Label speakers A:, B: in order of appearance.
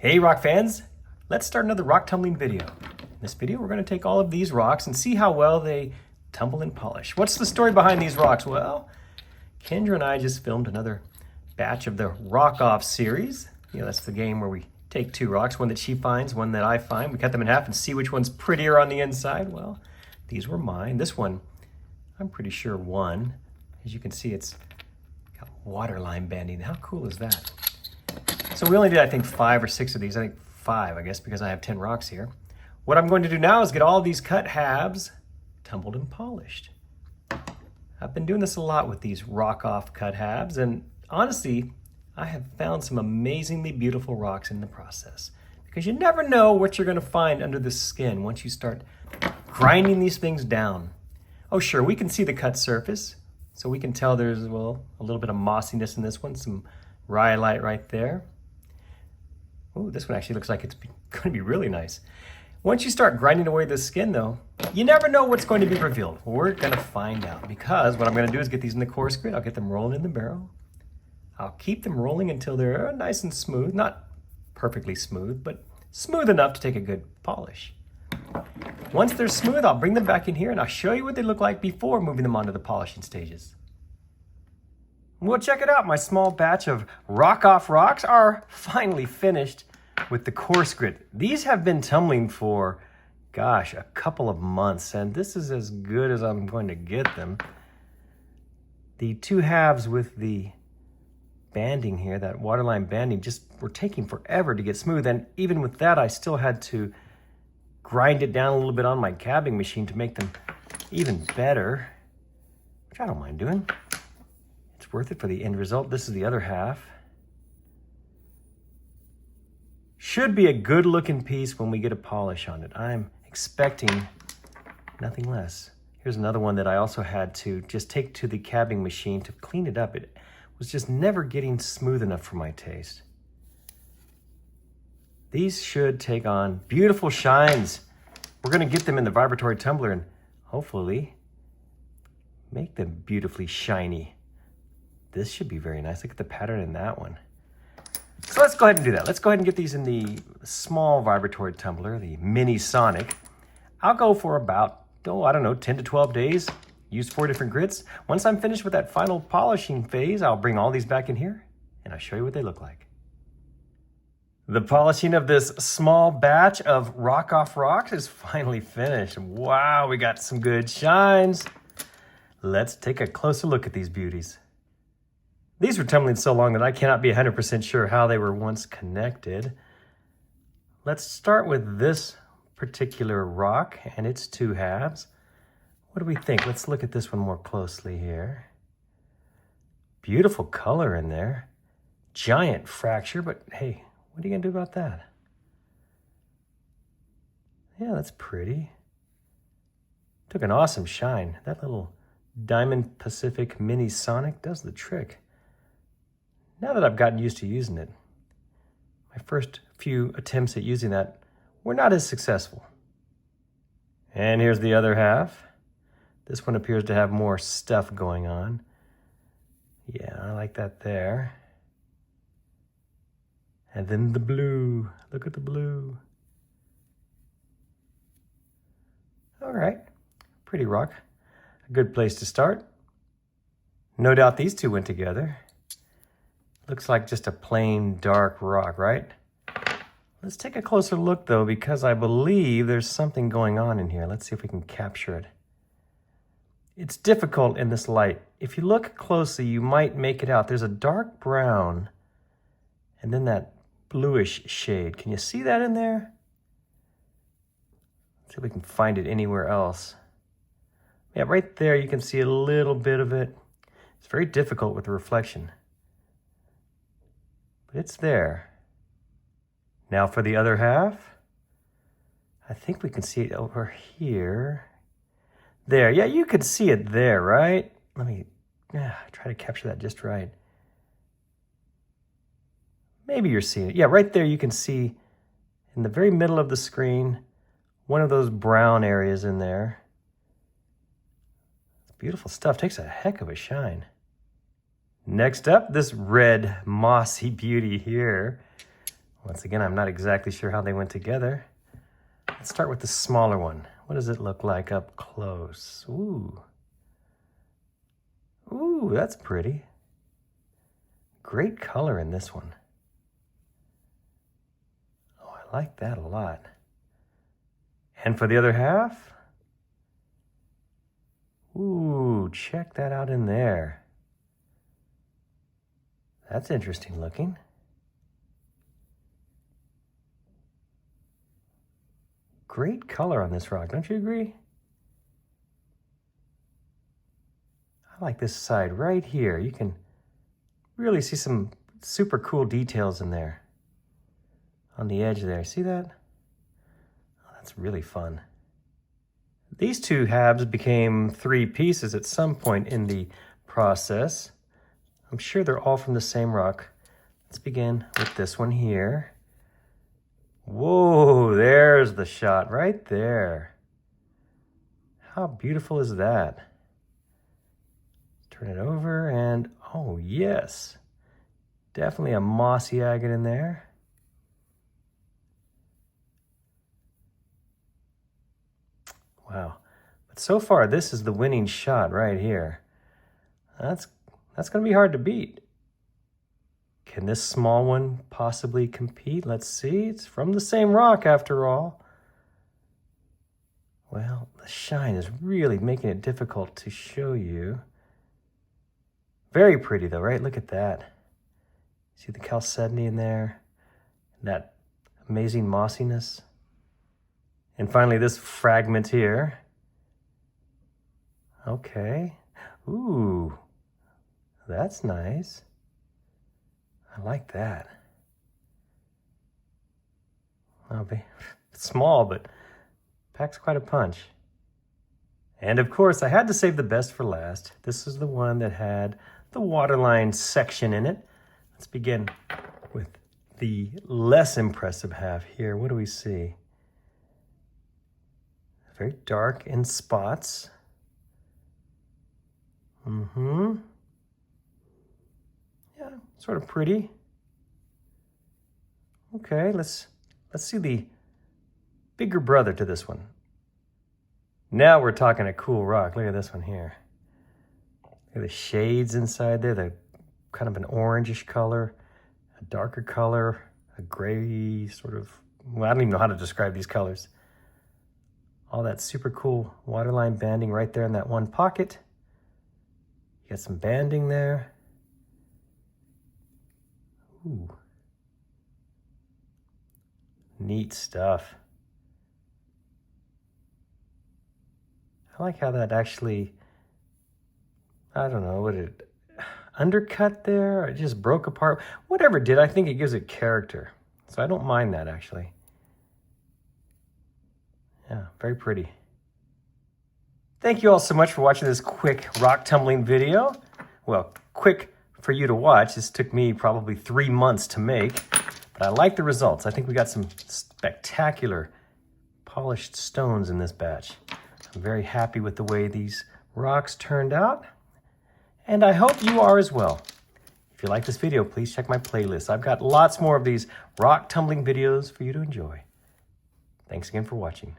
A: Hey rock fans, let's start another rock tumbling video. In this video we're going to take all of these rocks and see how well they tumble and polish. What's the story behind these rocks? Well, Kendra and I just filmed another batch of the Rock Off series. That's the game where we take two rocks, one that she finds, one that I find. We cut them in half and see which one's prettier on the inside. Well, these were mine. This one, I'm pretty sure won. As you can see, it's got waterline banding. How cool is that? So we only did, I think, 5 or 6 of these. I think 5, I guess, because I have 10 rocks here. What I'm going to do now is get all these cut halves tumbled and polished. I've been doing this a lot with these Rock Off cut halves, and honestly, I have found some amazingly beautiful rocks in the process. Because you never know what you're going to find under the skin once you start grinding these things down. Oh sure, we can see the cut surface, so we can tell there's, well, a little bit of mossiness in this one, some rhyolite right there. Ooh, this one actually looks like it's going to be really nice. Once you start grinding away the skin though, you never know what's going to be revealed. We're going to find out, because what I'm going to do is get these in the coarse grit. I'll get them rolling in the barrel. I'll keep them rolling until they're nice and smooth. Not perfectly smooth, but smooth enough to take a good polish. Once they're smooth, I'll bring them back in here and I'll show you what they look like before moving them onto the polishing stages. Well, check it out. My small batch of Rock Off rocks are finally finished with the coarse grit. These have been tumbling for, gosh, a couple of months, and this is as good as I'm going to get them. The two halves with the banding here, that waterline banding, just were taking forever to get smooth, and even with that, I still had to grind it down a little bit on my cabbing machine to make them even better, which I don't mind doing. It's worth it for the end result. This is the other half. Should be a good looking piece when we get a polish on it. I'm expecting nothing less. Here's another one that I also had to just take to the cabbing machine to clean it up. It was just never getting smooth enough for my taste. These should take on beautiful shines. We're going to get them in the vibratory tumbler and hopefully make them beautifully shiny. This should be very nice. Look at the pattern in that one. So let's go ahead and do that. Let's go ahead and get these in the small vibratory tumbler, the Mini Sonic. I'll go for about, I don't know, 10 to 12 days. Use 4 different grits. Once I'm finished with that final polishing phase, I'll bring all these back in here and I'll show you what they look like. The polishing of this small batch of Rock Off rocks is finally finished. Wow, we got some good shines. Let's take a closer look at these beauties. These were tumbling so long that I cannot be 100% sure how they were once connected. Let's start with this particular rock and its two halves. What do we think? Let's look at this one more closely here. Beautiful color in there. Giant fracture, but hey, what are you gonna do about that? Yeah, that's pretty. Took an awesome shine. That little Diamond Pacific Mini Sonic does the trick. Now that I've gotten used to using it, my first few attempts at using that were not as successful. And here's the other half. This one appears to have more stuff going on. Yeah, I like that there. And then the blue. Look at the blue. All right, pretty rock. A good place to start. No doubt these two went together. Looks like just a plain dark rock, right? Let's take a closer look though, because I believe there's something going on in here. Let's see if we can capture it. It's difficult in this light. If you look closely, you might make it out. There's a dark brown and then that bluish shade. Can you see that in there? Let's see if we can find it anywhere else. Yeah, right there you can see a little bit of it. It's very difficult with the reflection. But it's there. Now for the other half. I think we can see it over here. There, yeah, you could see it there, right? Let me try to capture that just right. Maybe you're seeing it. Yeah, right there you can see in the very middle of the screen, one of those brown areas in there. It's beautiful stuff. Takes a heck of a shine. Next up, this red mossy beauty here. Once again, I'm not exactly sure how they went together. Let's start with the smaller one. What does it look like up close? Ooh. Ooh, that's pretty. Great color in this one. Oh, I like that a lot. And for the other half? Ooh, check that out in there. That's interesting looking. Great color on this rock, don't you agree? I like this side right here. You can really see some super cool details in there. On the edge there, see that? Oh, that's really fun. These two halves became 3 pieces at some point in the process. I'm sure they're all from the same rock. Let's begin with this one here. Whoa, there's the shot right there. How beautiful is that? Turn it over and, oh yes, definitely a mossy agate in there. Wow, but so far this is the winning shot right here. That's gonna be hard to beat. Can this small one possibly compete? Let's see, it's from the same rock after all. Well, the shine is really making it difficult to show you. Very pretty though, right? Look at that. See the chalcedony in there? That amazing mossiness. And finally this fragment here. Okay. Ooh, that's nice. I like that. It's small, but packs quite a punch. And of course, I had to save the best for last. This is the one that had the waterline section in it. Let's begin with the less impressive half here. What do we see? Very dark in spots. Yeah, sort of pretty. Okay, let's see the bigger brother to this one. Now we're talking a cool rock. Look at this one here. Look at the shades inside there. They're kind of an orangish color, a darker color, a gray sort of, well, I don't even know how to describe these colors. All that super cool waterline banding right there in that one pocket. You got some banding there. Ooh. Neat stuff. I like how that actually, I don't know, what it undercut there, or it just broke apart. Whatever it did, I think it gives it character. So I don't mind that actually. Yeah, very pretty. Thank you all so much for watching this quick rock tumbling video. Well, quick for you to watch. This took me probably 3 months to make, but I like the results. I think we got some spectacular polished stones in this batch. I'm very happy with the way these rocks turned out, and I hope you are as well. If you like this video, please check my playlist. I've got lots more of these rock tumbling videos for you to enjoy. Thanks again for watching.